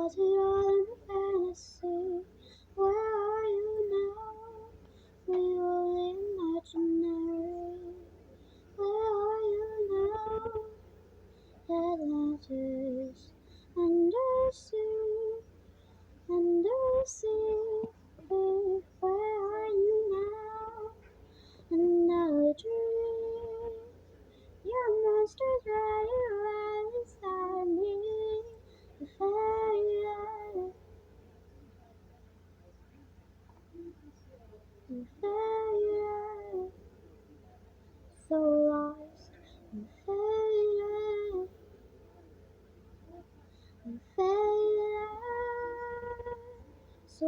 Was it all in a fantasy? Where are you now? Real imaginary. Where are you now? Atlantis, undersea, undersea. Where are you now? Another dream. Your monsters right inside me. The fire, the fire. So lost, the fire, the fire. So